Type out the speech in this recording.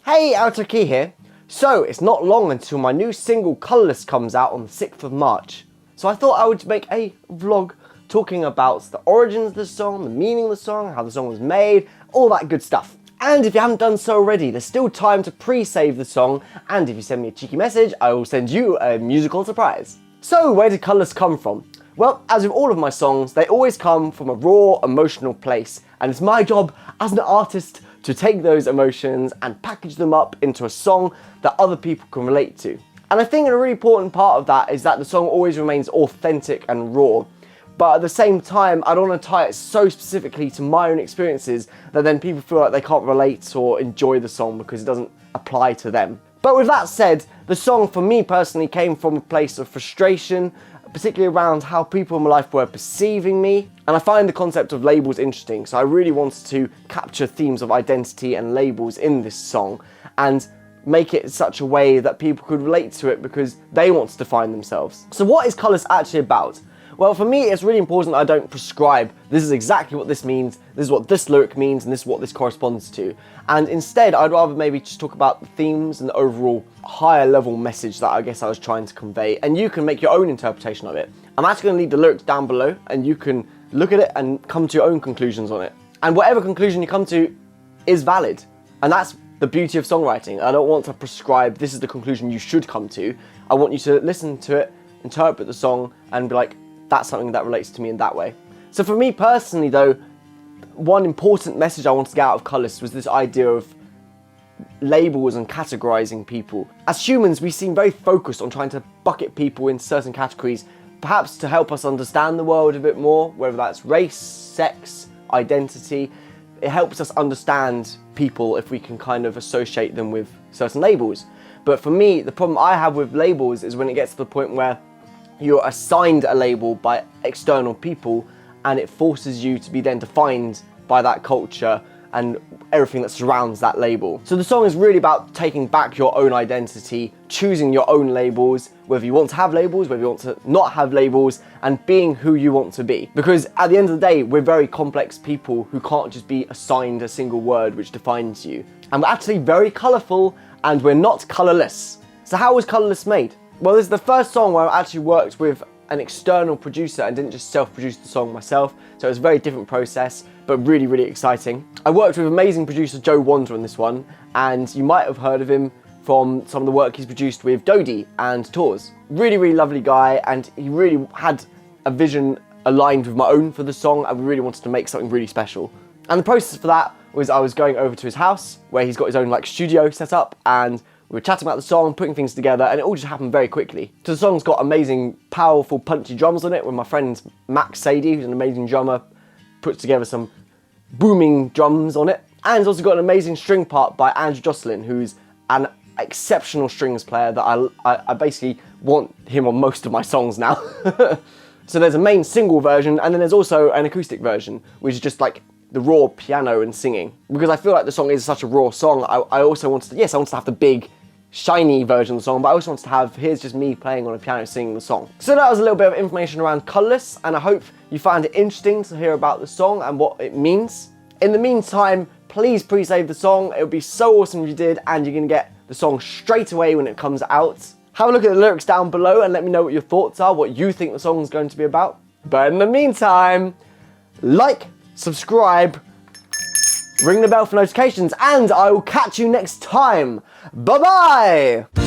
Hey, Alto Key here. So, it's not long until my new single Colourless comes out on the 6th of March. So I thought I would make a vlog talking about the origins of the song, the meaning of the song, how the song was made, all that good stuff. And if you haven't done so already, there's still time to pre-save the song, and if you send me a cheeky message, I will send you a musical surprise. So, where did Colourless come from? Well, as with all of my songs, they always come from a raw, emotional place, and it's my job as an artist to take those emotions and package them up into a song that other people can relate to. And I think a really important part of that is that the song always remains authentic and raw, but at the same time, I don't want to tie it so specifically to my own experiences that then people feel like they can't relate or enjoy the song because it doesn't apply to them. But with that said, the song for me personally came from a place of frustration, particularly around how people in my life were perceiving me. And I find the concept of labels interesting, so I really wanted to capture themes of identity and labels in this song and make it in such a way that people could relate to it because they want to define themselves. So what is Colourless actually about? Well, for me, it's really important that I don't prescribe, this is exactly what this means, this is what this lyric means, and this is what this corresponds to. And instead, I'd rather maybe just talk about the themes and the overall higher level message that I guess I was trying to convey, and you can make your own interpretation of it. I'm actually going to leave the lyrics down below, and you can look at it and come to your own conclusions on it. And whatever conclusion you come to is valid. And that's the beauty of songwriting. I don't want to prescribe, this is the conclusion you should come to. I want you to listen to it, interpret the song, and be like, that's something that relates to me in that way. So for me personally though, one important message I wanted to get out of Colourless was this idea of labels and categorizing people. As humans, we seem very focused on trying to bucket people in certain categories, perhaps to help us understand the world a bit more, whether that's race, sex, identity. It helps us understand people if we can kind of associate them with certain labels. But for me, the problem I have with labels is when it gets to the point where you're assigned a label by external people and it forces you to be then defined by that culture and everything that surrounds that label. So the song is really about taking back your own identity, choosing your own labels, whether you want to have labels, whether you want to not have labels, and being who you want to be. Because at the end of the day, we're very complex people who can't just be assigned a single word which defines you. And we're actually very colourful, and we're not colourless. So how was Colourless made? Well, this is the first song where I actually worked with an external producer and didn't just self-produce the song myself, so it was a very different process, but really, really exciting. I worked with amazing producer Joe Wander on this one, and you might have heard of him from some of the work he's produced with Dodie and Tours. Really, really lovely guy, and he really had a vision aligned with my own for the song, and we really wanted to make something really special. And the process for that was I was going over to his house, where he's got his own studio set up, and we were chatting about the song, putting things together, and it all just happened very quickly. So the song's got amazing, powerful, punchy drums on it, with my friend Max Sadie, who's an amazing drummer, puts together some booming drums on it. And it's also got an amazing string part by Andrew Jocelyn, who's an exceptional strings player that I basically want him on most of my songs now. So there's a main single version, and then there's also an acoustic version, which is just like the raw piano and singing. Because I feel like the song is such a raw song, I also wanted to, yes, I wanted to have the big, shiny version of the song, but I also wanted to have, here's just me playing on a piano singing the song. So that was a little bit of information around Colourless, and I hope you found it interesting to hear about the song and what it means. In the meantime, please pre-save the song. It would be so awesome if you did, and you're gonna get the song straight away when it comes out. Have a look at the lyrics down below and let me know what your thoughts are, what you think the song is going to be about. But in the meantime, like, subscribe, ring the bell for notifications, and I will catch you next time. Bye-bye!